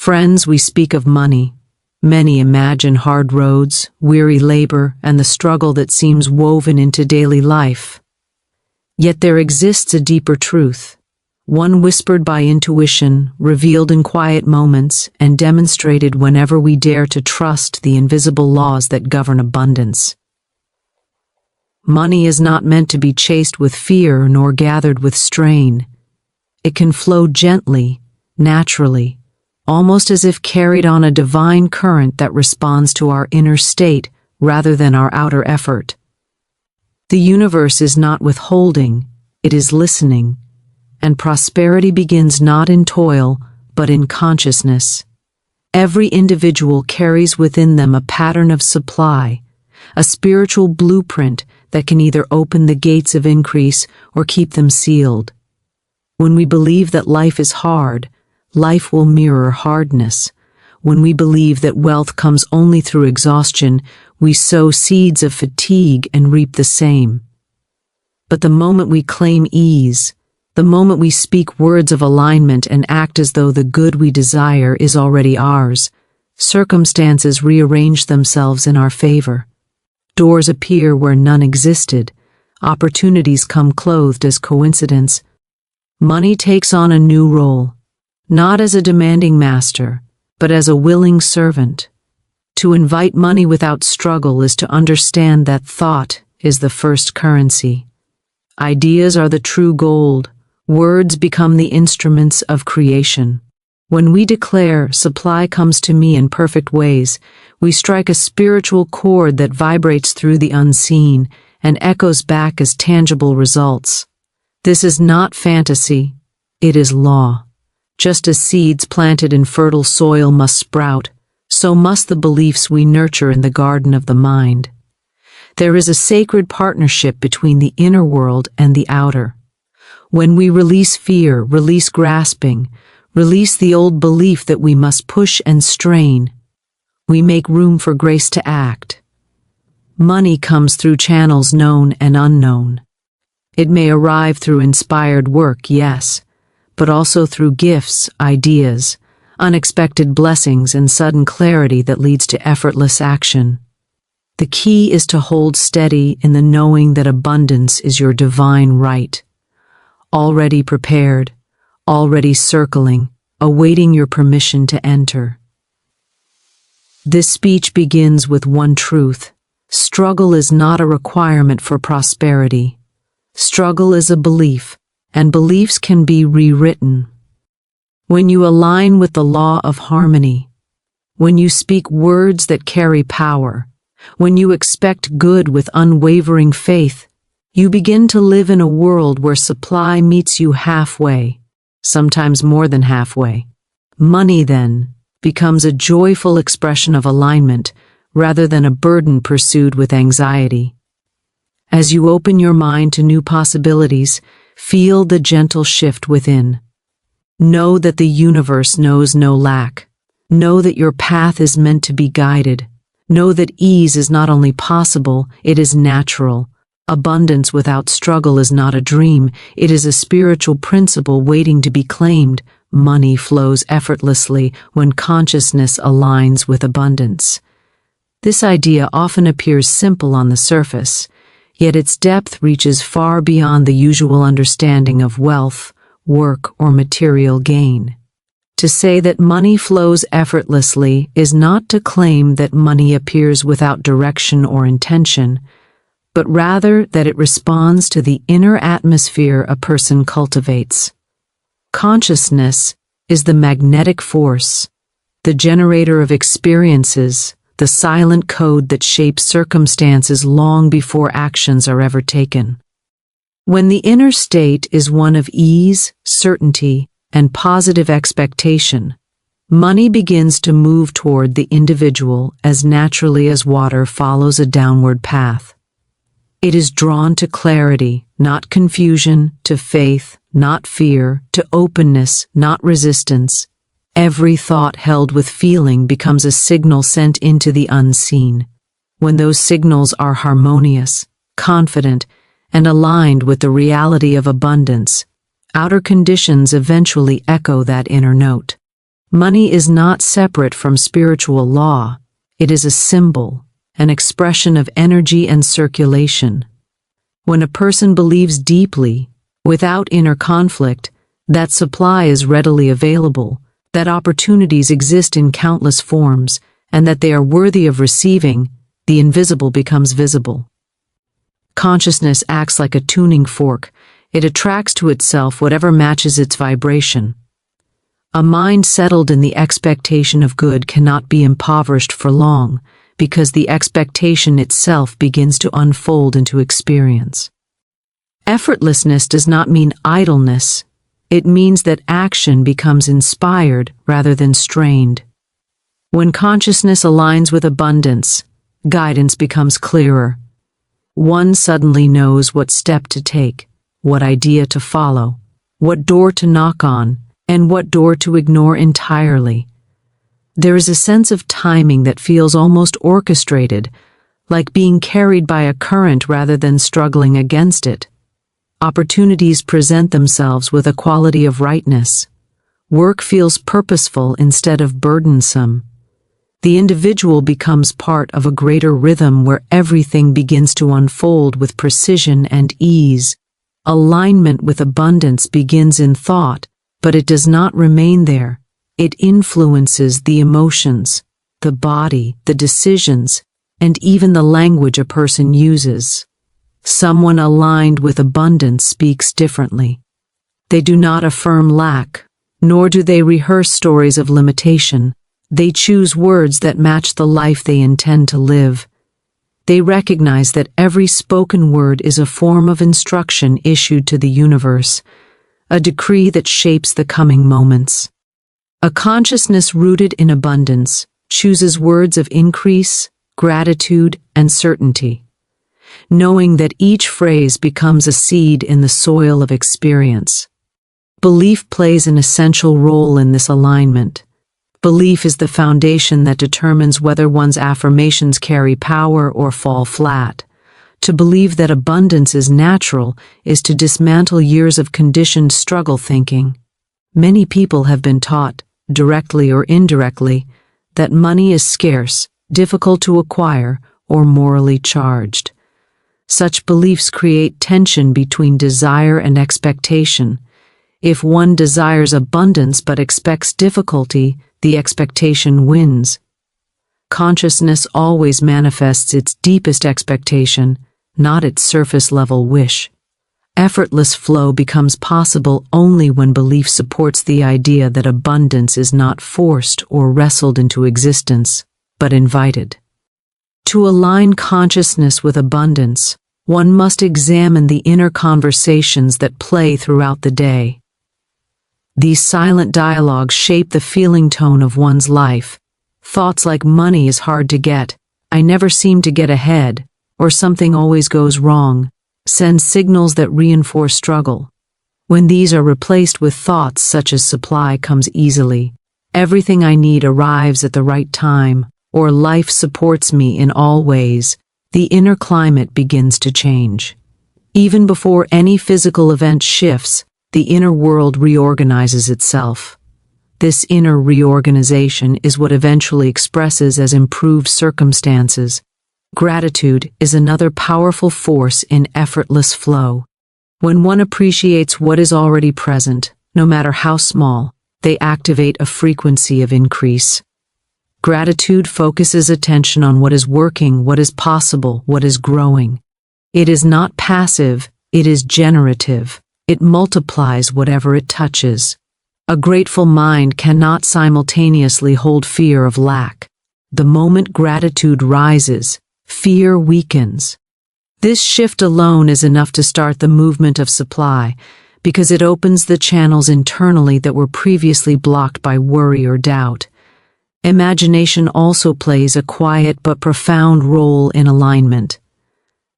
Friends, we speak of money. Many imagine hard roads, weary labor, and the struggle that seems woven into daily life. Yet there exists a deeper truth, one whispered by intuition, revealed in quiet moments, and demonstrated whenever we dare to trust the invisible laws that govern abundance. Money is not meant to be chased with fear nor gathered with strain. It can flow gently, naturally, almost as if carried on a divine current that responds to our inner state rather than our outer effort. The universe is not withholding, it is listening, and prosperity begins not in toil, but in consciousness. Every individual carries within them a pattern of supply, a spiritual blueprint that can either open the gates of increase or keep them sealed. When we believe that life is hard, life will mirror hardness. When we believe that wealth comes only through exhaustion, we sow seeds of fatigue and reap the same. But the moment we claim ease, the moment we speak words of alignment and act as though the good we desire is already ours, circumstances rearrange themselves in our favor. Doors appear where none existed. Opportunities come clothed as coincidence. Money takes on a new role, not as a demanding master, but as a willing servant. To invite money without struggle is to understand that thought is the first currency. Ideas are the true gold. Words become the instruments of creation. When we declare, "Supply comes to me in perfect ways," we strike a spiritual chord that vibrates through the unseen and echoes back as tangible results. This is not fantasy, it is law. Just as seeds planted in fertile soil must sprout, so must the beliefs we nurture in the garden of the mind. There is a sacred partnership between the inner world and the outer. When we release fear, release grasping, release the old belief that we must push and strain, we make room for grace to act. Money comes through channels known and unknown. It may arrive through inspired work, yes, but also through gifts, ideas, unexpected blessings, and sudden clarity that leads to effortless action. The key is to hold steady in the knowing that abundance is your divine right, already prepared, already circling, awaiting your permission to enter. This speech begins with one truth: struggle is not a requirement for prosperity. Struggle is a belief, and beliefs can be rewritten. When you align with the law of harmony, when you speak words that carry power, when you expect good with unwavering faith, you begin to live in a world where supply meets you halfway, sometimes more than halfway. Money, then, becomes a joyful expression of alignment rather than a burden pursued with anxiety. As you open your mind to new possibilities, feel the gentle shift within. Know that the universe knows no lack. Know that your path is meant to be guided. Know that ease is not only possible, it is natural. Abundance without struggle is not a dream, it is a spiritual principle waiting to be claimed. Money flows effortlessly when consciousness aligns with abundance. This idea often appears simple on the surface, yet its depth reaches far beyond the usual understanding of wealth, work, or material gain. To say that money flows effortlessly is not to claim that money appears without direction or intention, but rather that it responds to the inner atmosphere a person cultivates. Consciousness is the magnetic force, the generator of experiences, the silent code that shapes circumstances long before actions are ever taken. When the inner state is one of ease, certainty, and positive expectation, money begins to move toward the individual as naturally as water follows a downward path. It is drawn to clarity, not confusion, to faith, not fear, to openness, not resistance. Every thought held with feeling becomes a signal sent into the unseen. When those signals are harmonious, confident, and aligned with the reality of abundance, outer conditions eventually echo that inner note. Money is not separate from spiritual law. It is a symbol, an expression of energy and circulation. When a person believes deeply, without inner conflict, that supply is readily available, that opportunities exist in countless forms, and that they are worthy of receiving, the invisible becomes visible. Consciousness acts like a tuning fork. It attracts to itself whatever matches its vibration. A mind settled in the expectation of good cannot be impoverished for long, because the expectation itself begins to unfold into experience. Effortlessness does not mean idleness. It means that action becomes inspired rather than strained. When consciousness aligns with abundance, guidance becomes clearer. One suddenly knows what step to take, what idea to follow, what door to knock on, and what door to ignore entirely. There is a sense of timing that feels almost orchestrated, like being carried by a current rather than struggling against it. Opportunities present themselves with a quality of rightness. Work feels purposeful instead of burdensome. The individual becomes part of a greater rhythm where everything begins to unfold with precision and ease. Alignment with abundance begins in thought, but it does not remain there. It influences the emotions, the body, the decisions, and even the language a person uses. Someone aligned with abundance speaks differently. They do not affirm lack, nor do they rehearse stories of limitation. They choose words that match the life they intend to live. They recognize that every spoken word is a form of instruction issued to the universe, a decree that shapes the coming moments. A consciousness rooted in abundance chooses words of increase, gratitude, and certainty, knowing that each phrase becomes a seed in the soil of experience. Belief plays an essential role in this alignment. Belief is the foundation that determines whether one's affirmations carry power or fall flat. To believe that abundance is natural is to dismantle years of conditioned struggle thinking. Many people have been taught, directly or indirectly, that money is scarce, difficult to acquire, or morally charged. Such beliefs create tension between desire and expectation. If one desires abundance but expects difficulty, the expectation wins. Consciousness always manifests its deepest expectation, not its surface-level wish. Effortless flow becomes possible only when belief supports the idea that abundance is not forced or wrestled into existence, but invited. To align consciousness with abundance, one must examine the inner conversations that play throughout the day. These silent dialogues shape the feeling tone of one's life. Thoughts like money is hard to get, I never seem to get ahead, or something always goes wrong, send signals that reinforce struggle. When these are replaced with thoughts such as supply comes easily, everything I need arrives at the right time, or life supports me in all ways, the inner climate begins to change. Even before any physical event shifts, the inner world reorganizes itself. This inner reorganization is what eventually expresses as improved circumstances. Gratitude is another powerful force in effortless flow. When one appreciates what is already present, no matter how small, they activate a frequency of increase. Gratitude focuses attention on what is working, what is possible, what is growing. It is not passive, it is generative. It multiplies whatever it touches. A grateful mind cannot simultaneously hold fear of lack. The moment gratitude rises, fear weakens. This shift alone is enough to start the movement of supply, because it opens the channels internally that were previously blocked by worry or doubt. Imagination also plays a quiet but profound role in alignment.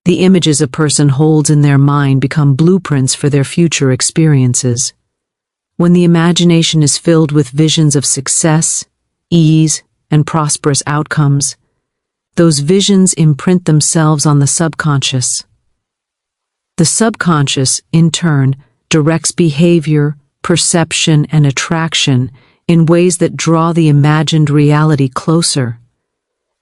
The images a person holds in their mind become blueprints for their future experiences. When the imagination is filled with visions of success, ease, and prosperous outcomes, those visions imprint themselves on the subconscious. The subconscious, in turn, directs behavior, perception, and attraction in ways that draw the imagined reality closer.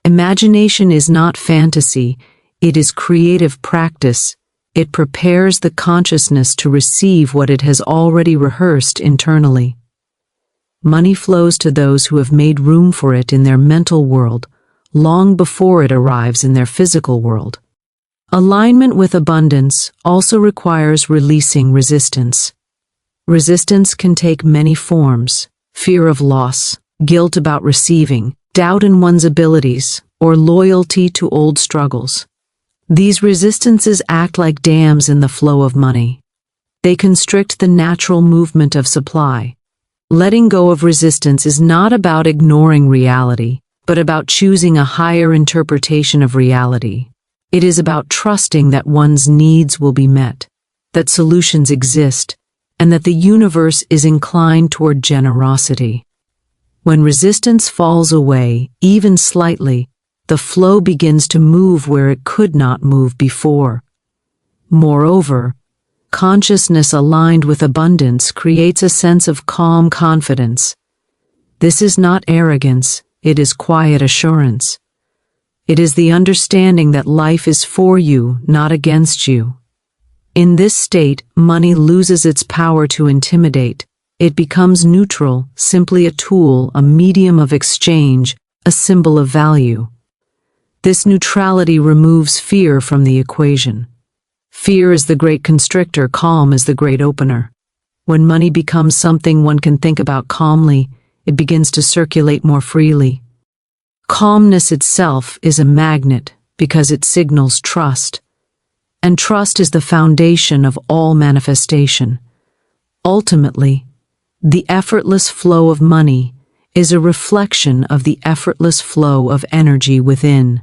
Imagination is not fantasy, it is creative practice. It prepares the consciousness to receive what it has already rehearsed internally. Money flows to those who have made room for it in their mental world, long before it arrives in their physical world. Alignment with abundance also requires releasing resistance. Resistance can take many forms: fear of loss, guilt about receiving, doubt in one's abilities, or loyalty to old struggles. These resistances act like dams in the flow of money. They constrict the natural movement of supply. Letting go of resistance is not about ignoring reality, but about choosing a higher interpretation of reality. It is about trusting that one's needs will be met, that solutions exist, and that the universe is inclined toward generosity. When resistance falls away, even slightly, the flow begins to move where it could not move before. Moreover, consciousness aligned with abundance creates a sense of calm confidence. This is not arrogance, it is quiet assurance. It is the understanding that life is for you, not against you. In this state, money loses its power to intimidate. It becomes neutral, simply a tool, a medium of exchange, a symbol of value. This neutrality removes fear from the equation. Fear is the great constrictor, calm is the great opener. When money becomes something one can think about calmly, it begins to circulate more freely. Calmness itself is a magnet because it signals trust, and trust is the foundation of all manifestation. Ultimately, the effortless flow of money is a reflection of the effortless flow of energy within.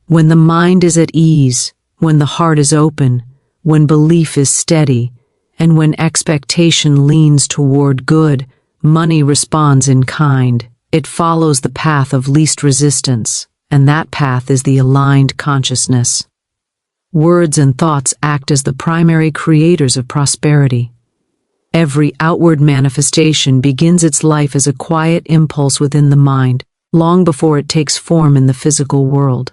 When the mind is at ease, when the heart is open, when belief is steady, and when expectation leans toward good, money responds in kind. It follows the path of least resistance, and that path is the aligned consciousness. Words and thoughts act as the primary creators of prosperity. Every outward manifestation begins its life as a quiet impulse within the mind, long before it takes form in the physical world.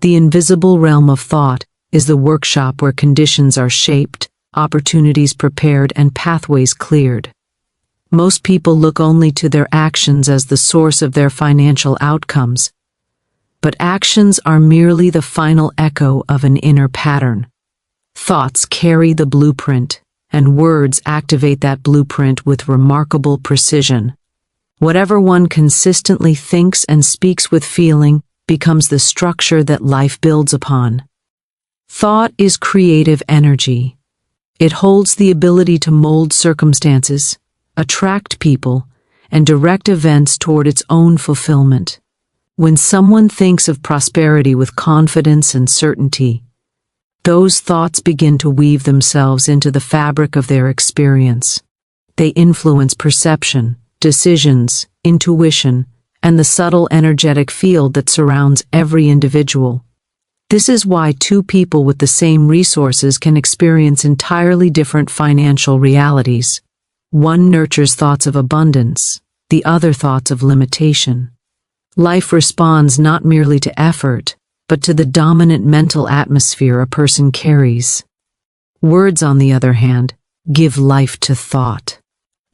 The invisible realm of thought is the workshop where conditions are shaped, opportunities prepared, and pathways cleared. Most people look only to their actions as the source of their financial outcomes, but actions are merely the final echo of an inner pattern. Thoughts carry the blueprint, and words activate that blueprint with remarkable precision. Whatever one consistently thinks and speaks with feeling becomes the structure that life builds upon. Thought is creative energy. It holds the ability to mold circumstances, attract people, and direct events toward its own fulfillment. When someone thinks of prosperity with confidence and certainty, those thoughts begin to weave themselves into the fabric of their experience. They influence perception, decisions, intuition, and the subtle energetic field that surrounds every individual. This is why two people with the same resources can experience entirely different financial realities. One nurtures thoughts of abundance, the other thoughts of limitation. Life responds not merely to effort, but to the dominant mental atmosphere a person carries. Words, on the other hand, give life to thought.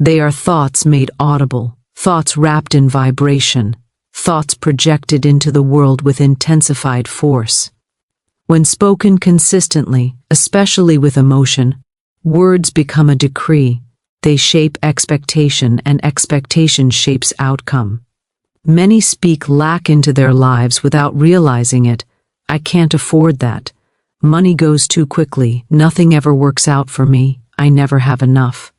They are thoughts made audible, thoughts wrapped in vibration, thoughts projected into the world with intensified force. When spoken consistently, especially with emotion, words become a decree. They shape expectation, and expectation shapes outcome. Many speak lack into their lives without realizing it. I can't afford that. Money goes too quickly. Nothing ever works out for me. I never have enough.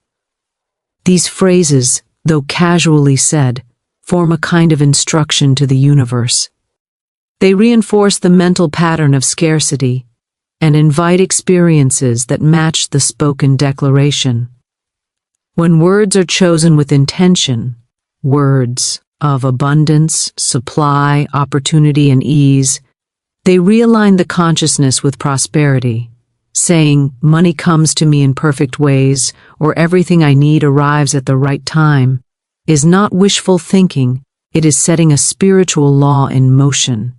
These phrases, though casually said, form a kind of instruction to the universe. They reinforce the mental pattern of scarcity and invite experiences that match the spoken declaration. When words are chosen with intention, words of abundance, supply, opportunity, and ease, they realign the consciousness with prosperity, Saying, "Money comes to me in perfect ways," or "everything I need arrives at the right time," is not wishful thinking, it is setting a spiritual law in motion.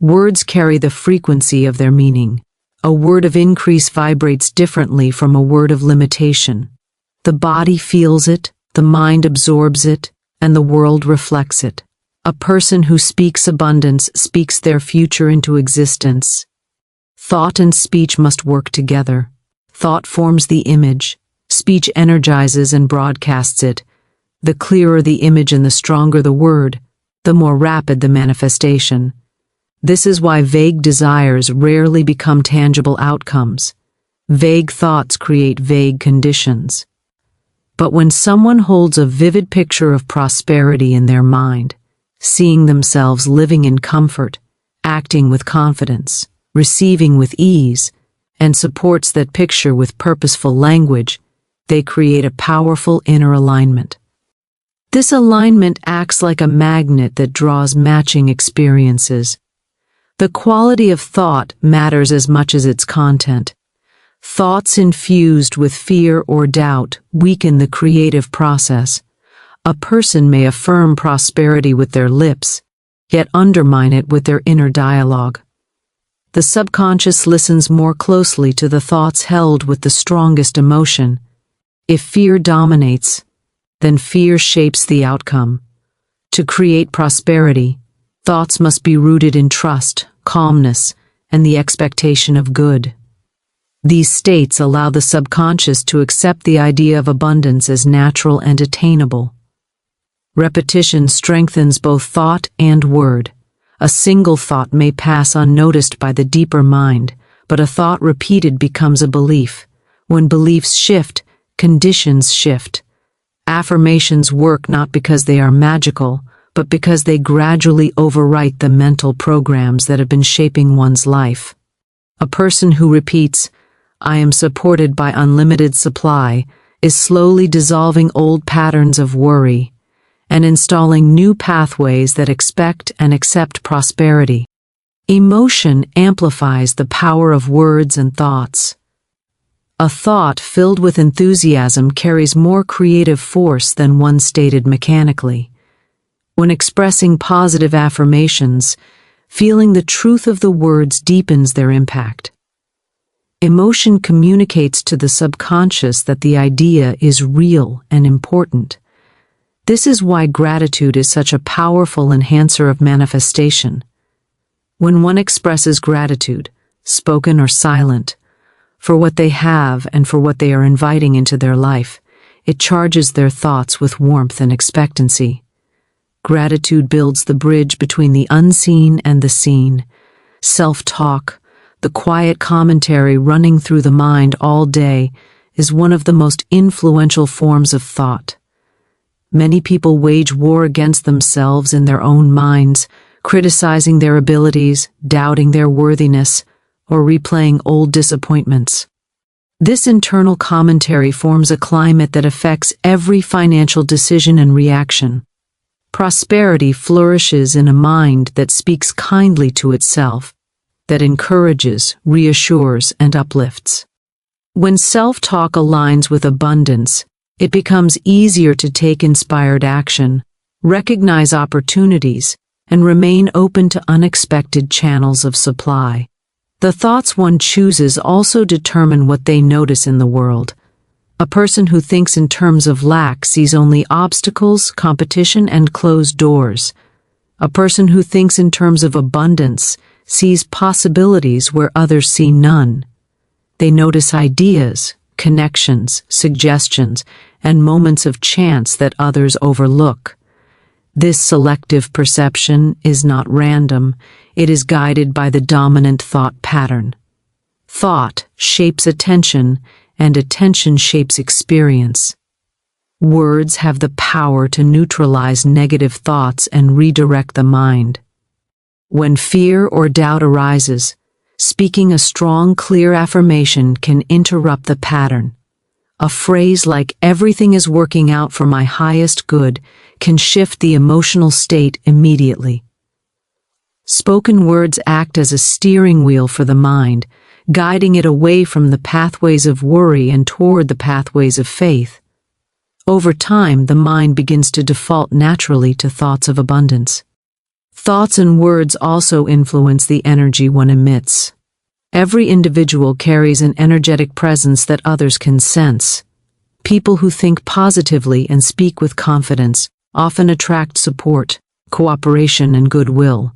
Words carry the frequency of their meaning. A word of increase vibrates differently from a word of limitation. The body feels it, the mind absorbs it, and the world reflects it. A person who speaks abundance speaks their future into existence. Thought and speech must work together. Thought forms the image. Speech energizes and broadcasts it. The clearer the image and the stronger the word, the more rapid the manifestation. This is why vague desires rarely become tangible outcomes. Vague thoughts create vague conditions. But when someone holds a vivid picture of prosperity in their mind, seeing themselves living in comfort, acting with confidence, receiving with ease, and supports that picture with purposeful language, they create a powerful inner alignment. This alignment acts like a magnet that draws matching experiences. The quality of thought matters as much as its content. Thoughts infused with fear or doubt weaken the creative process. A person may affirm prosperity with their lips, yet undermine it with their inner dialogue. The subconscious listens more closely to the thoughts held with the strongest emotion. If fear dominates, then fear shapes the outcome. To create prosperity, thoughts must be rooted in trust, calmness, and the expectation of good. These states allow the subconscious to accept the idea of abundance as natural and attainable. Repetition strengthens both thought and word. A single thought may pass unnoticed by the deeper mind, but a thought repeated becomes a belief. When beliefs shift, conditions shift. Affirmations work not because they are magical, but because they gradually overwrite the mental programs that have been shaping one's life. A person who repeats, "I am supported by unlimited supply," is slowly dissolving old patterns of worry and installing new pathways that expect and accept prosperity. Emotion amplifies the power of words and thoughts. A thought filled with enthusiasm carries more creative force than one stated mechanically. When expressing positive affirmations, feeling the truth of the words deepens their impact. Emotion communicates to the subconscious that the idea is real and important. This is why gratitude is such a powerful enhancer of manifestation. When one expresses gratitude, spoken or silent, for what they have and for what they are inviting into their life, it charges their thoughts with warmth and expectancy. Gratitude builds the bridge between the unseen and the seen. Self-talk, the quiet commentary running through the mind all day, is one of the most influential forms of thought. Many people wage war against themselves in their own minds, criticizing their abilities, doubting their worthiness, or replaying old disappointments. This internal commentary forms a climate that affects every financial decision and reaction. Prosperity flourishes in a mind that speaks kindly to itself, that encourages, reassures, and uplifts. When self-talk aligns with abundance, it becomes easier to take inspired action, recognize opportunities, and remain open to unexpected channels of supply. The thoughts one chooses also determine what they notice in the world. A person who thinks in terms of lack sees only obstacles, competition, and closed doors. A person who thinks in terms of abundance sees possibilities where others see none. They notice ideas, connections, suggestions, and moments of chance that others overlook. This selective perception is not random, it is guided by the dominant thought pattern. Thought shapes attention, and attention shapes experience. Words have the power to neutralize negative thoughts and redirect the mind. When fear or doubt arises, speaking a strong, clear affirmation can interrupt the pattern. A phrase like "everything is working out for my highest good" can shift the emotional state immediately. Spoken words act as a steering wheel for the mind, guiding it away from the pathways of worry and toward the pathways of faith. Over time, the mind begins to default naturally to thoughts of abundance. Thoughts and words also influence the energy one emits. Every individual carries an energetic presence that others can sense. People who think positively and speak with confidence often attract support, cooperation, and goodwill.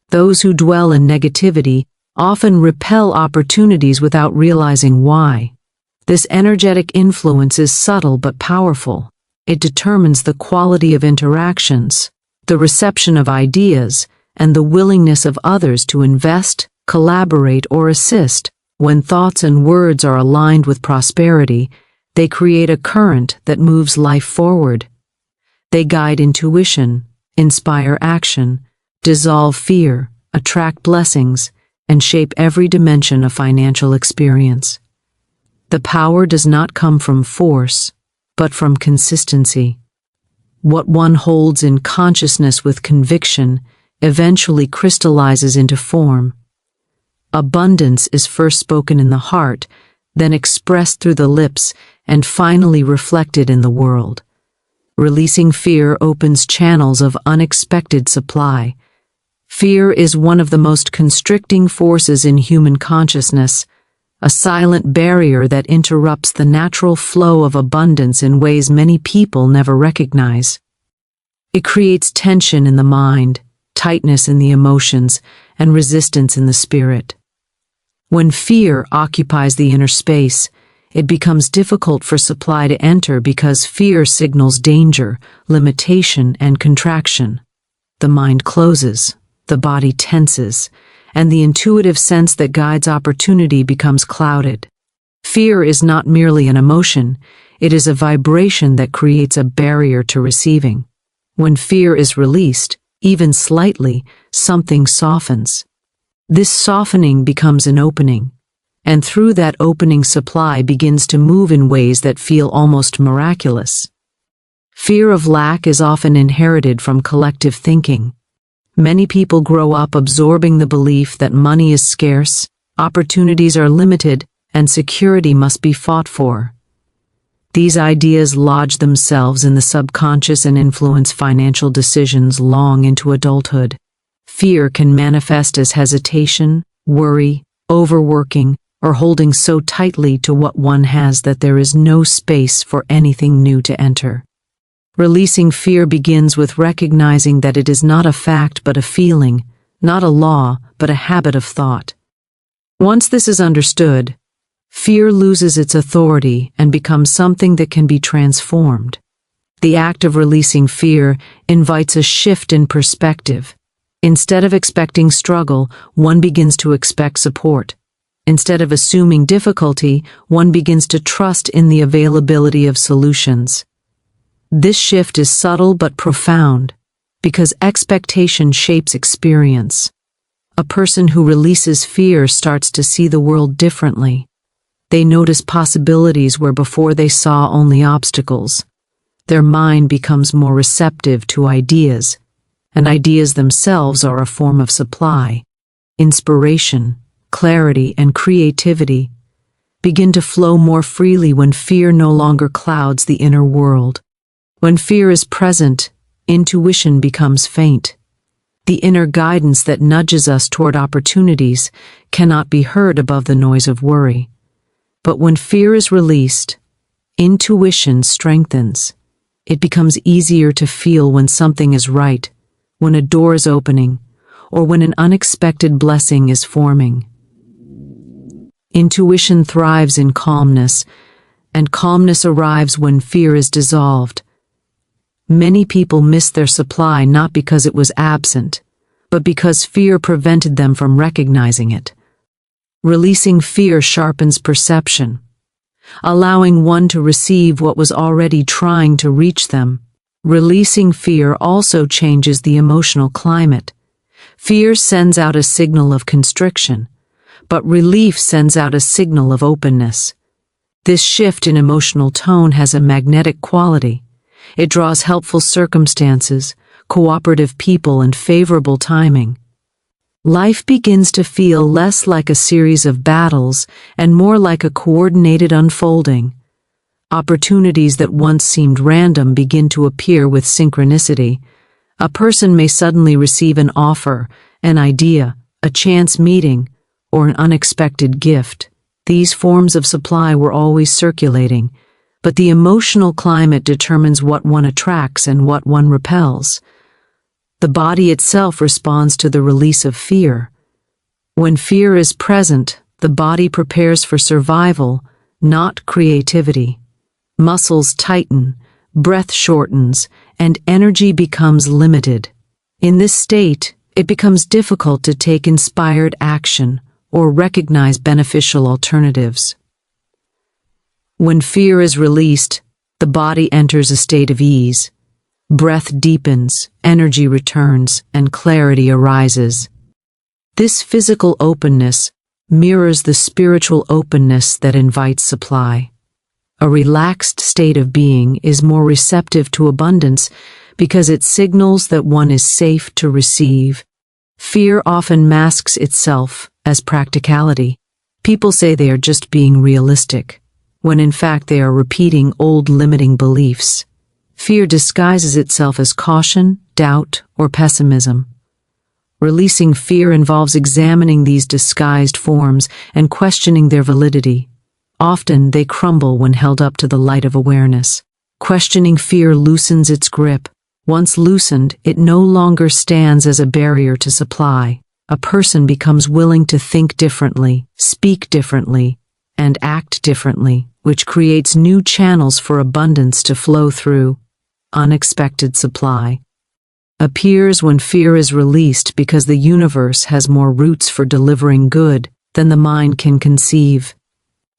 Those who dwell in negativity often repel opportunities without realizing why. This energetic influence is subtle but powerful. It determines the quality of interactions, the reception of ideas, and the willingness of others to invest, collaborate, or assist. When thoughts and words are aligned with prosperity, they create a current that moves life forward. They guide intuition, inspire action, dissolve fear, attract blessings, and shape every dimension of financial experience. The power does not come from force, but from consistency. What one holds in consciousness with conviction eventually crystallizes into form. Abundance is first spoken in the heart, then expressed through the lips, and finally reflected in the world. Releasing fear opens channels of unexpected supply. Fear is one of the most constricting forces in human consciousness, a silent barrier that interrupts the natural flow of abundance in ways many people never recognize. It creates tension in the mind, tightness in the emotions, and resistance in the spirit. When fear occupies the inner space, it becomes difficult for supply to enter because fear signals danger, limitation, and contraction. The mind closes, the body tenses, and the intuitive sense that guides opportunity becomes clouded. Fear is not merely an emotion, it is a vibration that creates a barrier to receiving. When fear is released, even slightly, something softens. This softening becomes an opening, and through that opening supply begins to move in ways that feel almost miraculous. Fear of lack is often inherited from collective thinking. Many people grow up absorbing the belief that money is scarce, opportunities are limited, and security must be fought for. These ideas lodge themselves in the subconscious and influence financial decisions long into adulthood. Fear can manifest as hesitation, worry, overworking, or holding so tightly to what one has that there is no space for anything new to enter. Releasing fear begins with recognizing that it is not a fact but a feeling, not a law but a habit of thought. Once this is understood, fear loses its authority and becomes something that can be transformed. The act of releasing fear invites a shift in perspective. Instead of expecting struggle, one begins to expect support. Instead of assuming difficulty, one begins to trust in the availability of solutions. This shift is subtle but profound, because expectation shapes experience. A person who releases fear starts to see the world differently. They notice possibilities where before they saw only obstacles. Their mind becomes more receptive to ideas, and ideas themselves are a form of supply. Inspiration, clarity, and creativity begin to flow more freely when fear no longer clouds the inner world. When fear is present, intuition becomes faint. The inner guidance that nudges us toward opportunities cannot be heard above the noise of worry. But when fear is released, intuition strengthens. It becomes easier to feel when something is right, when a door is opening, or when an unexpected blessing is forming. Intuition thrives in calmness, and calmness arrives when fear is dissolved. Many people miss their supply not because it was absent, but because fear prevented them from recognizing it. Releasing fear sharpens perception, allowing one to receive what was already trying to reach them. Releasing fear also changes the emotional climate. Fear sends out a signal of constriction, but relief sends out a signal of openness. This shift in emotional tone has a magnetic quality. It draws helpful circumstances, cooperative people, and favorable timing. Life begins to feel less like a series of battles and more like a coordinated unfolding. Opportunities that once seemed random begin to appear with synchronicity. A person may suddenly receive an offer, an idea, a chance meeting, or an unexpected gift. These forms of supply were always circulating, but the emotional climate determines what one attracts and what one repels. The body itself responds to the release of fear. When fear is present, the body prepares for survival, not creativity. Muscles tighten, breath shortens, and energy becomes limited. In this state, it becomes difficult to take inspired action or recognize beneficial alternatives. When fear is released, the body enters a state of ease. Breath deepens, energy returns, and clarity arises. This physical openness mirrors the spiritual openness that invites supply. A relaxed state of being is more receptive to abundance because it signals that one is safe to receive. Fear often masks itself as practicality. People say they are just being realistic, when in fact they are repeating old limiting beliefs. Fear disguises itself as caution, doubt, or pessimism. Releasing fear involves examining these disguised forms and questioning their validity. Often they crumble when held up to the light of awareness. Questioning fear loosens its grip. Once loosened, it no longer stands as a barrier to supply. A person becomes willing to think differently, speak differently, and act differently, which creates new channels for abundance to flow through. Unexpected supply appears when fear is released because the universe has more routes for delivering good than the mind can conceive.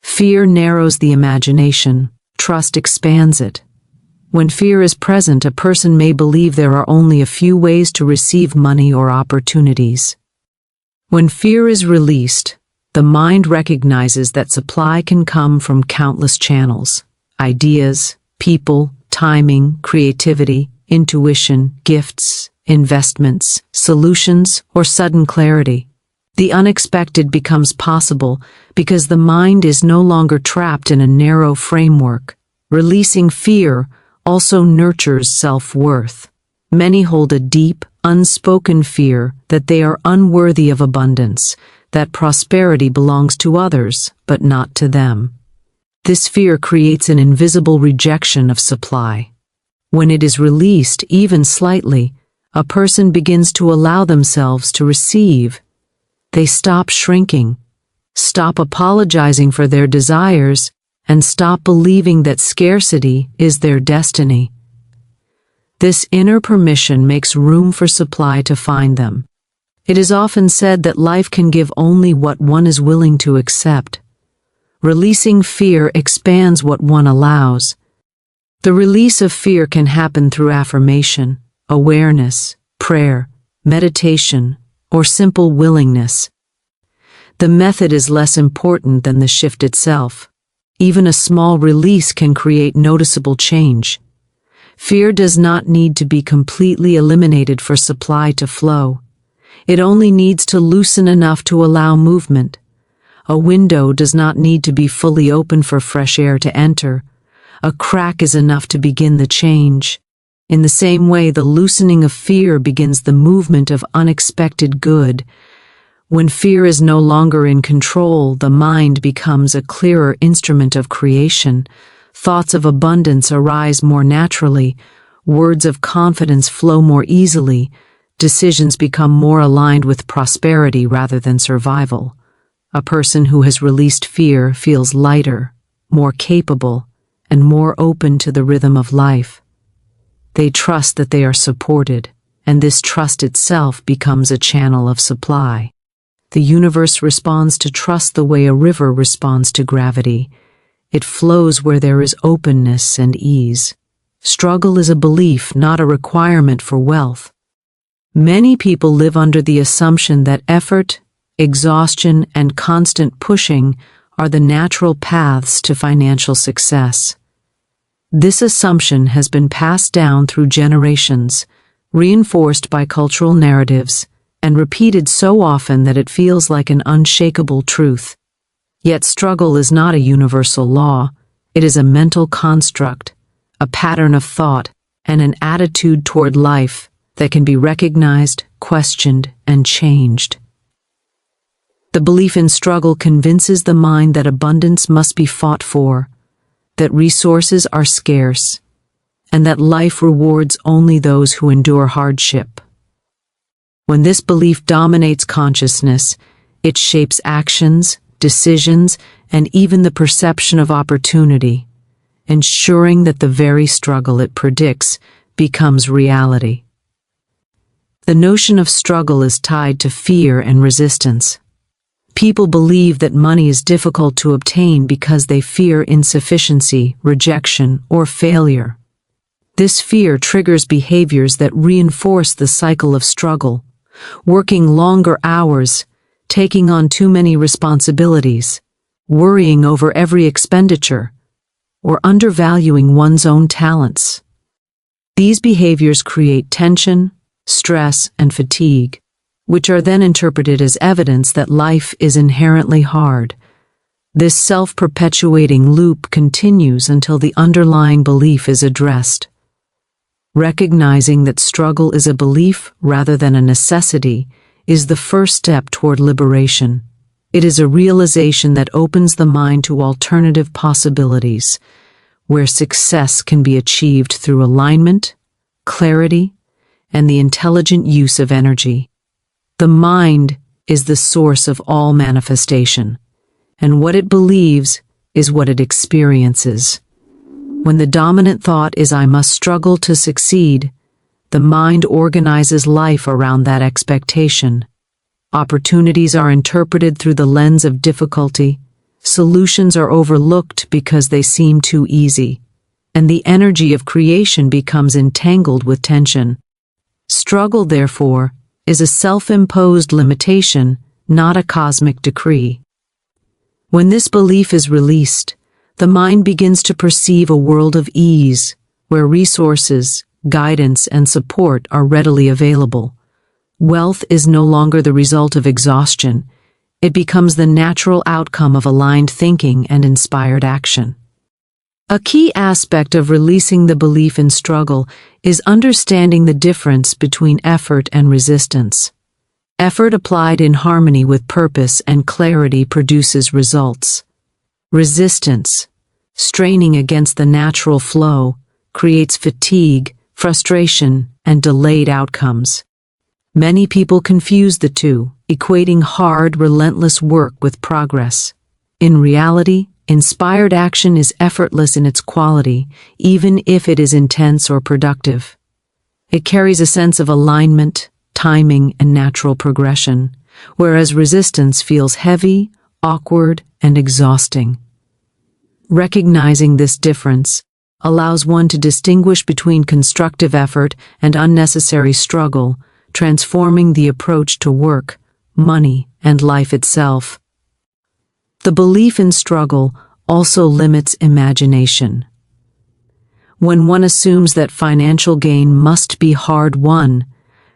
Fear narrows the imagination, trust expands it. When fear is present, a person may believe there are only a few ways to receive money or opportunities. When fear is released, the mind recognizes that supply can come from countless channels: ideas, people, timing, creativity, intuition, gifts, investments, solutions, or sudden clarity. The unexpected becomes possible because the mind is no longer trapped in a narrow framework. Releasing fear also nurtures self-worth. Many hold a deep, unspoken fear that they are unworthy of abundance, that prosperity belongs to others, but not to them. This fear creates an invisible rejection of supply. When it is released, even slightly, a person begins to allow themselves to receive. They stop shrinking, stop apologizing for their desires, and stop believing that scarcity is their destiny. This inner permission makes room for supply to find them. It is often said that life can give only what one is willing to accept. Releasing fear expands what one allows. The release of fear can happen through affirmation, awareness, prayer, meditation, or simple willingness. The method is less important than the shift itself. Even a small release can create noticeable change. Fear does not need to be completely eliminated for supply to flow. It only needs to loosen enough to allow movement. A window does not need to be fully open for fresh air to enter. A crack is enough to begin the change. In the same way, the loosening of fear begins the movement of unexpected good. When fear is no longer in control, the mind becomes a clearer instrument of creation. Thoughts of abundance arise more naturally. Words of confidence flow more easily. Decisions become more aligned with prosperity rather than survival. A person who has released fear feels lighter, more capable, and more open to the rhythm of life. They trust that they are supported, and this trust itself becomes a channel of supply. The universe responds to trust the way a river responds to gravity. It flows where there is openness and ease. Struggle is a belief, not a requirement for wealth. Many people live under the assumption that effort, exhaustion, and constant pushing are the natural paths to financial success. This assumption has been passed down through generations, reinforced by cultural narratives, and repeated so often that it feels like an unshakable truth. Yet struggle is not a universal law. It is a mental construct, a pattern of thought, and an attitude toward life that can be recognized, questioned, and changed. The belief in struggle convinces the mind that abundance must be fought for, that resources are scarce, and that life rewards only those who endure hardship. When this belief dominates consciousness, it shapes actions, decisions, and even the perception of opportunity, ensuring that the very struggle it predicts becomes reality. The notion of struggle is tied to fear and resistance. People believe that money is difficult to obtain because they fear insufficiency, rejection, or failure. This fear triggers behaviors that reinforce the cycle of struggle, working longer hours, taking on too many responsibilities, worrying over every expenditure, or undervaluing one's own talents. These behaviors create tension, stress, and fatigue, which are then interpreted as evidence that life is inherently hard. This self-perpetuating loop continues until the underlying belief is addressed. Recognizing that struggle is a belief rather than a necessity is the first step toward liberation. It is a realization that opens the mind to alternative possibilities, where success can be achieved through alignment, clarity, and the intelligent use of energy. The mind is the source of all manifestation, and what it believes is what it experiences. When the dominant thought is "I must struggle to succeed," the mind organizes life around that expectation. Opportunities are interpreted through the lens of difficulty, solutions are overlooked because they seem too easy, and the energy of creation becomes entangled with tension. Struggle, therefore, is a self-imposed limitation, not a cosmic decree. When this belief is released, the mind begins to perceive a world of ease, where resources, guidance, and support are readily available. Wealth is no longer the result of exhaustion. It becomes the natural outcome of aligned thinking and inspired action. A key aspect of releasing the belief in struggle is understanding the difference between effort and resistance. Effort applied in harmony with purpose and clarity produces results. Resistance, straining against the natural flow, creates fatigue, frustration, and delayed outcomes. Many people confuse the two, equating hard, relentless work with progress. In reality, inspired action is effortless in its quality, even if it is intense or productive. It carries a sense of alignment, timing, and natural progression, whereas resistance feels heavy, awkward, and exhausting. Recognizing this difference allows one to distinguish between constructive effort and unnecessary struggle, transforming the approach to work, money, and life itself. The belief in struggle also limits imagination. When one assumes that financial gain must be hard-won,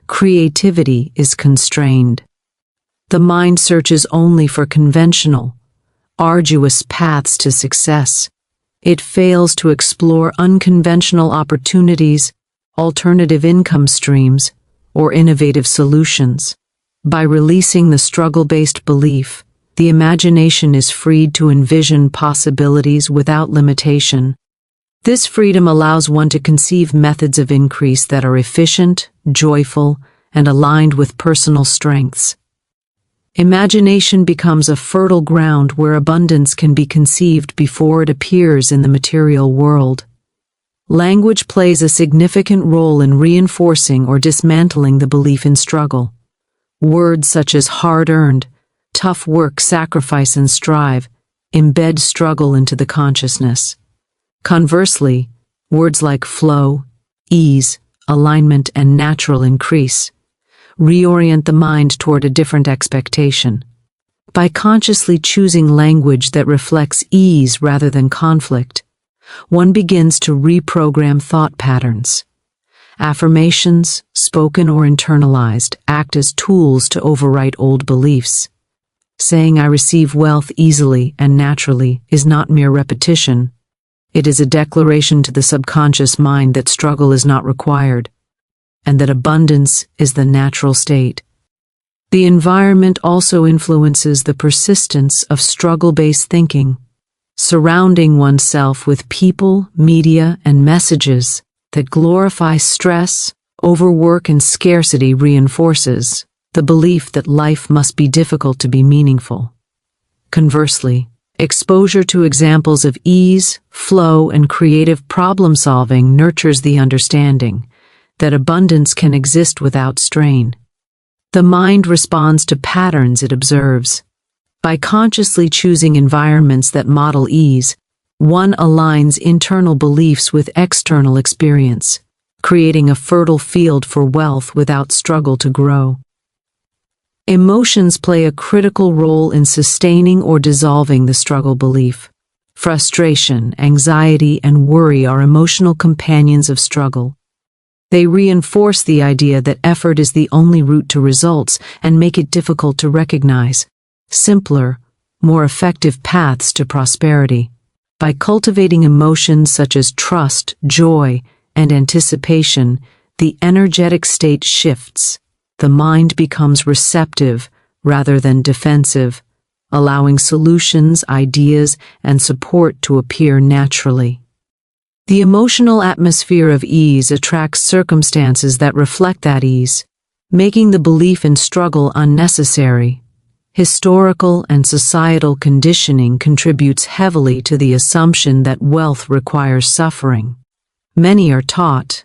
creativity is constrained. The mind searches only for conventional, arduous paths to success. It fails to explore unconventional opportunities, alternative income streams, or innovative solutions. By releasing the struggle-based belief, the imagination is freed to envision possibilities without limitation. This freedom allows one to conceive methods of increase that are efficient, joyful, and aligned with personal strengths. Imagination becomes a fertile ground where abundance can be conceived before it appears in the material world. Language plays a significant role in reinforcing or dismantling the belief in struggle. Words such as hard-earned, tough work, sacrifice, and strive embed struggle into the consciousness. Conversely, words like flow, ease, alignment, and natural increase reorient the mind toward a different expectation. By consciously choosing language that reflects ease rather than conflict, one begins to reprogram thought patterns. Affirmations, spoken or internalized, act as tools to overwrite old beliefs. Saying "I receive wealth easily and naturally" is not mere repetition. It is a declaration to the subconscious mind that struggle is not required, and that abundance is the natural state. The environment also influences the persistence of struggle-based thinking. Surrounding oneself with people, media, and messages that glorify stress, overwork, and scarcity reinforces the belief that life must be difficult to be meaningful. Conversely, exposure to examples of ease, flow, and creative problem-solving nurtures the understanding that abundance can exist without strain. The mind responds to patterns it observes. By consciously choosing environments that model ease, one aligns internal beliefs with external experience, creating a fertile field for wealth without struggle to grow. Emotions play a critical role in sustaining or dissolving the struggle belief. Frustration, anxiety, and worry are emotional companions of struggle. They reinforce the idea that effort is the only route to results and make it difficult to recognize simpler, more effective paths to prosperity. By cultivating emotions such as trust, joy, and anticipation, the energetic state shifts. The mind becomes receptive rather than defensive, allowing solutions, ideas, and support to appear naturally. The emotional atmosphere of ease attracts circumstances that reflect that ease, making the belief in struggle unnecessary. Historical and societal conditioning contributes heavily to the assumption that wealth requires suffering. Many are taught,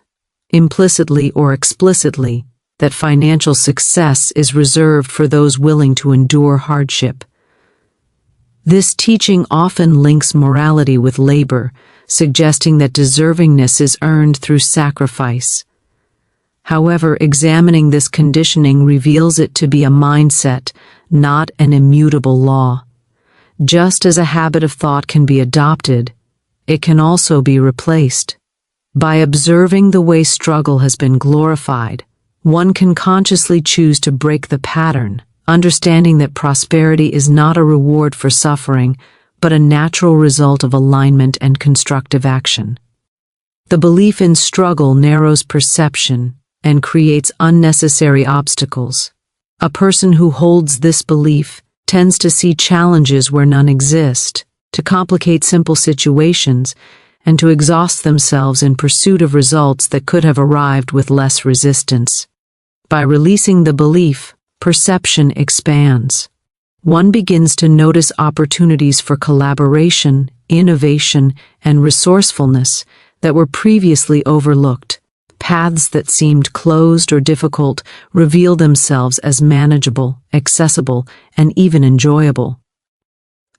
implicitly or explicitly, that financial success is reserved for those willing to endure hardship. This teaching often links morality with labor, suggesting that deservingness is earned through sacrifice. However, examining this conditioning reveals it to be a mindset, not an immutable law. Just as a habit of thought can be adopted, it can also be replaced. By observing the way struggle has been glorified, one can consciously choose to break the pattern, understanding that prosperity is not a reward for suffering, but a natural result of alignment and constructive action. The belief in struggle narrows perception and creates unnecessary obstacles. A person who holds this belief tends to see challenges where none exist, to complicate simple situations, and to exhaust themselves in pursuit of results that could have arrived with less resistance. By releasing the belief, perception expands. One begins to notice opportunities for collaboration, innovation, and resourcefulness that were previously overlooked. Paths that seemed closed or difficult reveal themselves as manageable, accessible, and even enjoyable.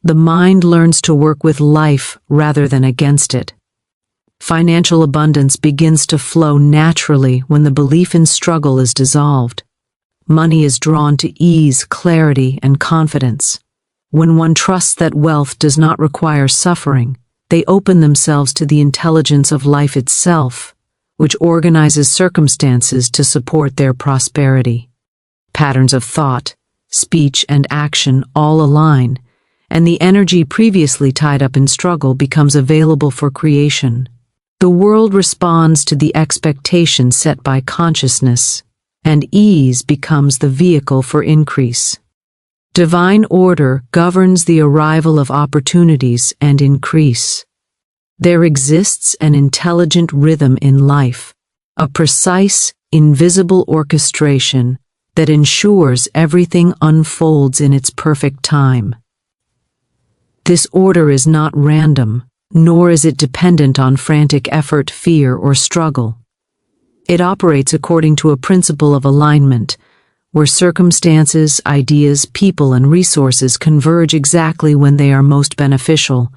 The mind learns to work with life rather than against it. Financial abundance begins to flow naturally when the belief in struggle is dissolved. Money is drawn to ease, clarity, and confidence. When one trusts that wealth does not require suffering, they open themselves to the intelligence of life itself, which organizes circumstances to support their prosperity. Patterns of thought, speech, and action all align, and the energy previously tied up in struggle becomes available for creation. The world responds to the expectations set by consciousness, and ease becomes the vehicle for increase. Divine order governs the arrival of opportunities and increase. There exists an intelligent rhythm in life, a precise, invisible orchestration that ensures everything unfolds in its perfect time. This order is not random, nor is it dependent on frantic effort, fear, or struggle. It operates according to a principle of alignment, where circumstances, ideas, people, and resources converge exactly when they are most beneficial.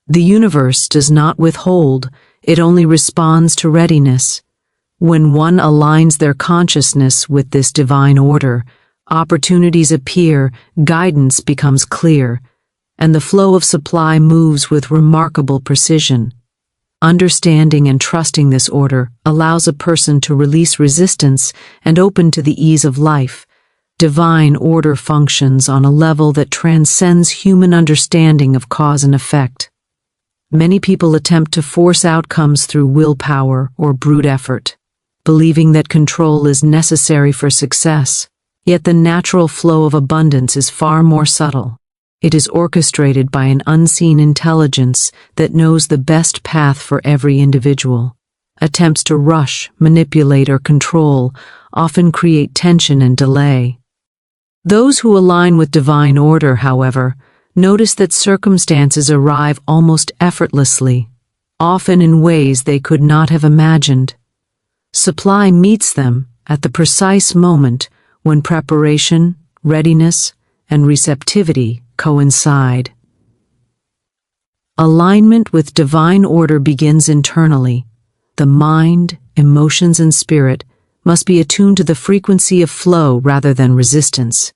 The universe does not withhold, it only responds to readiness. When one aligns their consciousness with this divine order, opportunities appear, guidance becomes clear, and the flow of supply moves with remarkable precision. Understanding and trusting this order allows a person to release resistance and open to the ease of life. Divine order functions on a level that transcends human understanding of cause and effect. Many people attempt to force outcomes through willpower or brute effort, believing that control is necessary for success. Yet the natural flow of abundance is far more subtle. It is orchestrated by an unseen intelligence that knows the best path for every individual. Attempts to rush, manipulate, or control often create tension and delay. Those who align with divine order, however, notice that circumstances arrive almost effortlessly, often in ways they could not have imagined. Supply meets them at the precise moment when preparation, readiness, and receptivity coincide. Alignment with divine order begins internally. The mind, emotions, and spirit must be attuned to the frequency of flow rather than resistance.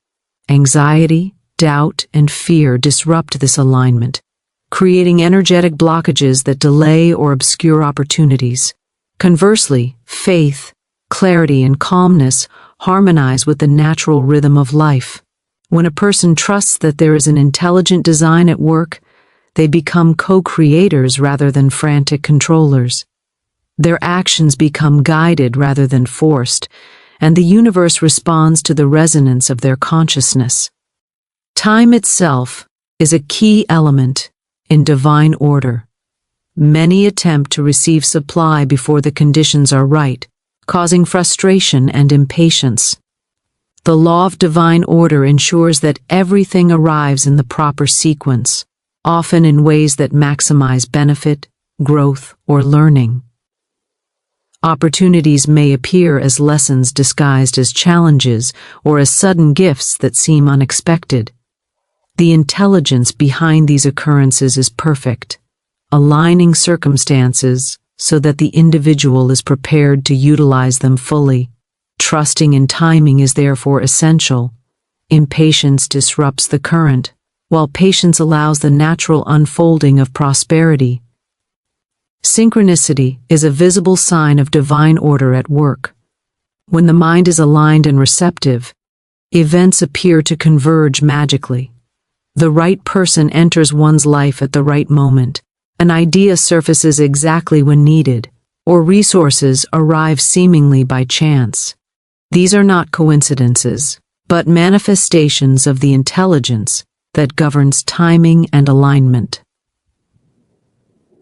Anxiety, doubt, and fear disrupt this alignment, creating energetic blockages that delay or obscure opportunities. Conversely, faith, clarity, and calmness harmonize with the natural rhythm of life. When a person trusts that there is an intelligent design at work, they become co-creators rather than frantic controllers. Their actions become guided rather than forced, and the universe responds to the resonance of their consciousness. Time itself is a key element in divine order. Many attempt to receive supply before the conditions are right, causing frustration and impatience. The law of divine order ensures that everything arrives in the proper sequence, often in ways that maximize benefit, growth, or learning. Opportunities may appear as lessons disguised as challenges or as sudden gifts that seem unexpected. The intelligence behind these occurrences is perfect, aligning circumstances so that the individual is prepared to utilize them fully. Trusting in timing is therefore essential. Impatience disrupts the current, while patience allows the natural unfolding of prosperity. Synchronicity is a visible sign of divine order at work. When the mind is aligned and receptive, events appear to converge magically. The right person enters one's life at the right moment, an idea surfaces exactly when needed, or resources arrive seemingly by chance. These are not coincidences, but manifestations of the intelligence that governs timing and alignment.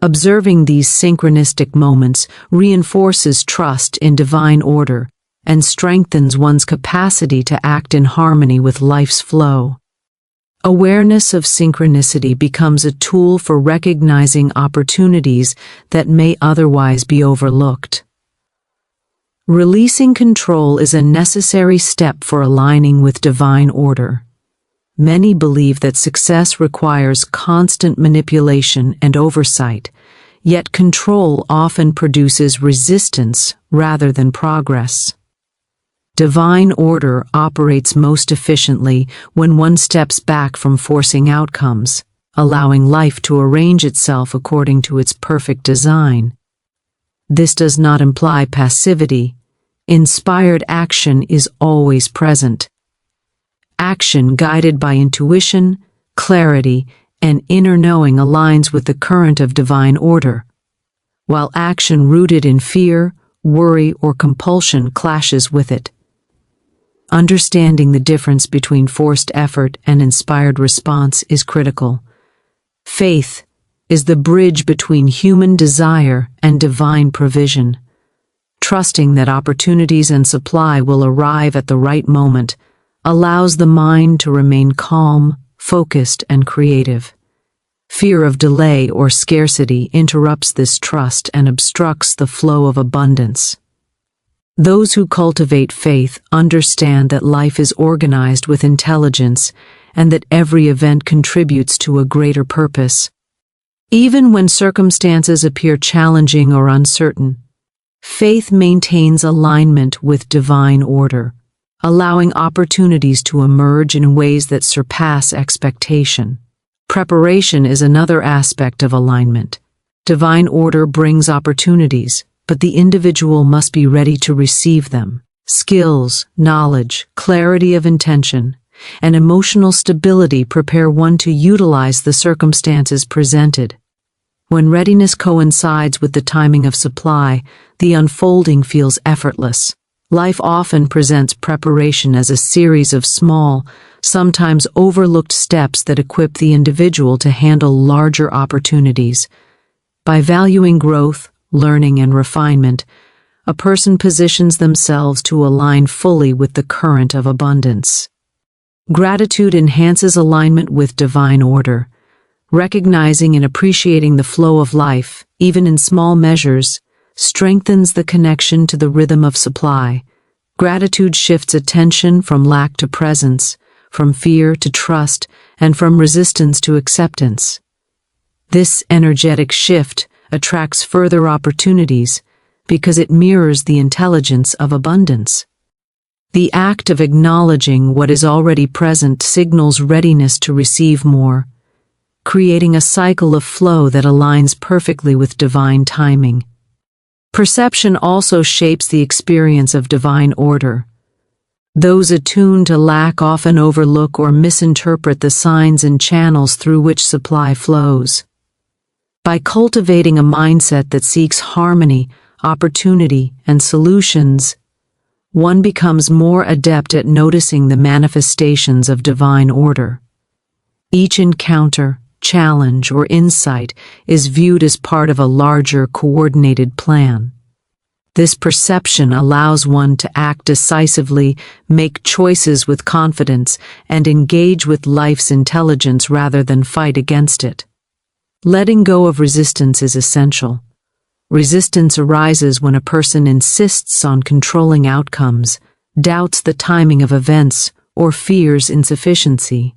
Observing these synchronistic moments reinforces trust in divine order and strengthens one's capacity to act in harmony with life's flow. Awareness of synchronicity becomes a tool for recognizing opportunities that may otherwise be overlooked. Releasing control is a necessary step for aligning with divine order. Many believe that success requires constant manipulation and oversight, yet control often produces resistance rather than progress. Divine order operates most efficiently when one steps back from forcing outcomes, allowing life to arrange itself according to its perfect design. This does not imply passivity. Inspired action is always present. Action guided by intuition, clarity, and inner knowing aligns with the current of divine order, while action rooted in fear, worry, or compulsion clashes with it. Understanding the difference between forced effort and inspired response is critical. Faith is the bridge between human desire and divine provision. Trusting that opportunities and supply will arrive at the right moment allows the mind to remain calm, focused, and creative. Fear of delay or scarcity interrupts this trust and obstructs the flow of abundance. Those who cultivate faith understand that life is organized with intelligence and that every event contributes to a greater purpose. Even when circumstances appear challenging or uncertain, faith maintains alignment with divine order, allowing opportunities to emerge in ways that surpass expectation. Preparation is another aspect of alignment. Divine order brings opportunities, but the individual must be ready to receive them. Skills, knowledge, clarity of intention, and emotional stability prepare one to utilize the circumstances presented. When readiness coincides with the timing of supply, the unfolding feels effortless. Life often presents preparation as a series of small, sometimes overlooked steps that equip the individual to handle larger opportunities. By valuing growth, learning, and refinement, a person positions themselves to align fully with the current of abundance. Gratitude enhances alignment with divine order. Recognizing and appreciating the flow of life, even in small measures, strengthens the connection to the rhythm of supply. Gratitude shifts attention from lack to presence, from fear to trust, and from resistance to acceptance. This energetic shift attracts further opportunities because it mirrors the intelligence of abundance. The act of acknowledging what is already present signals readiness to receive more, creating a cycle of flow that aligns perfectly with divine timing. Perception also shapes the experience of divine order. Those attuned to lack often overlook or misinterpret the signs and channels through which supply flows. By cultivating a mindset that seeks harmony, opportunity, and solutions, one becomes more adept at noticing the manifestations of divine order. Each encounter, challenge, or insight is viewed as part of a larger, coordinated plan. This perception allows one to act decisively, make choices with confidence, and engage with life's intelligence rather than fight against it. Letting go of resistance is essential. Resistance arises when a person insists on controlling outcomes, doubts the timing of events, or fears insufficiency.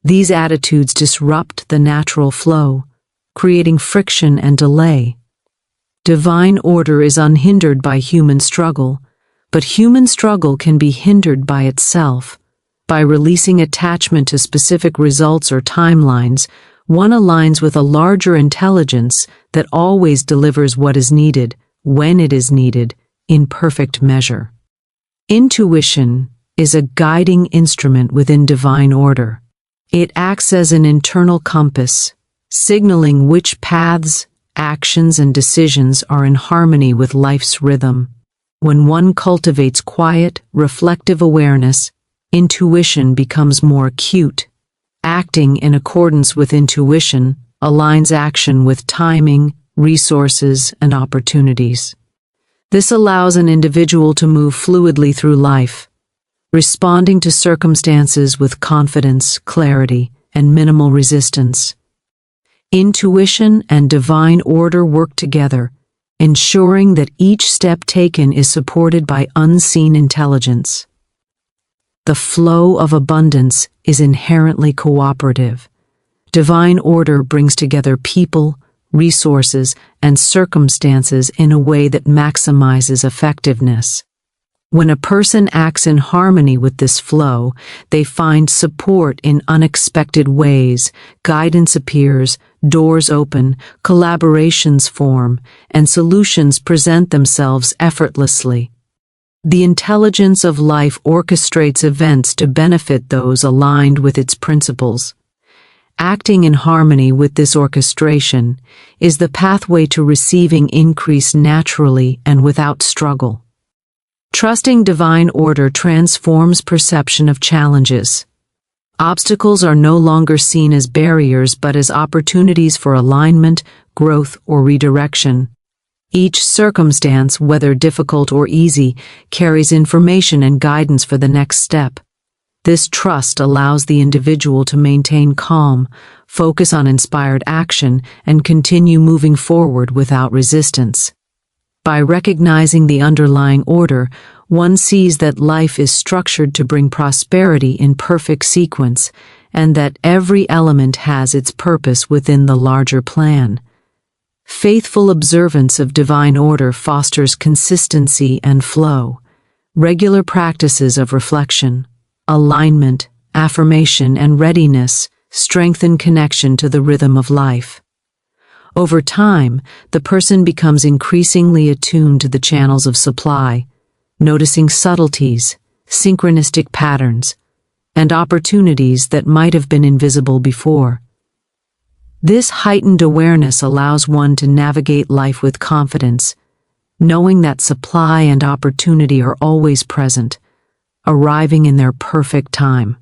These attitudes disrupt the natural flow, creating friction and delay. Divine order is unhindered by human struggle, but human struggle can be hindered by itself. By releasing attachment to specific results or timelines, one aligns with a larger intelligence that always delivers what is needed, when it is needed, in perfect measure. Intuition is a guiding instrument within divine order. It acts as an internal compass, signaling which paths, actions, and decisions are in harmony with life's rhythm. When one cultivates quiet, reflective awareness, intuition becomes more acute. Acting in accordance with intuition aligns action with timing, resources, and opportunities. This allows an individual to move fluidly through life, responding to circumstances with confidence, clarity, and minimal resistance. Intuition and divine order work together, ensuring that each step taken is supported by unseen intelligence. The flow of abundance is inherently cooperative. Divine order brings together people, resources, and circumstances in a way that maximizes effectiveness. When a person acts in harmony with this flow, they find support in unexpected ways, guidance appears, doors open, collaborations form, and solutions present themselves effortlessly. The intelligence of life orchestrates events to benefit those aligned with its principles. Acting in harmony with this orchestration is the pathway to receiving increase naturally and without struggle. Trusting divine order transforms perception of challenges. Obstacles are no longer seen as barriers but as opportunities for alignment, growth, or redirection. Each circumstance, whether difficult or easy, carries information and guidance for the next step. This trust allows the individual to maintain calm, focus on inspired action, and continue moving forward without resistance. By recognizing the underlying order, one sees that life is structured to bring prosperity in perfect sequence, and that every element has its purpose within the larger plan. Faithful observance of divine order fosters consistency and flow. Regular practices of reflection, alignment, affirmation, and readiness strengthen connection to the rhythm of life. Over time, the person becomes increasingly attuned to the channels of supply, noticing subtleties, synchronistic patterns, and opportunities that might have been invisible before. This heightened awareness allows one to navigate life with confidence, knowing that supply and opportunity are always present, arriving in their perfect time.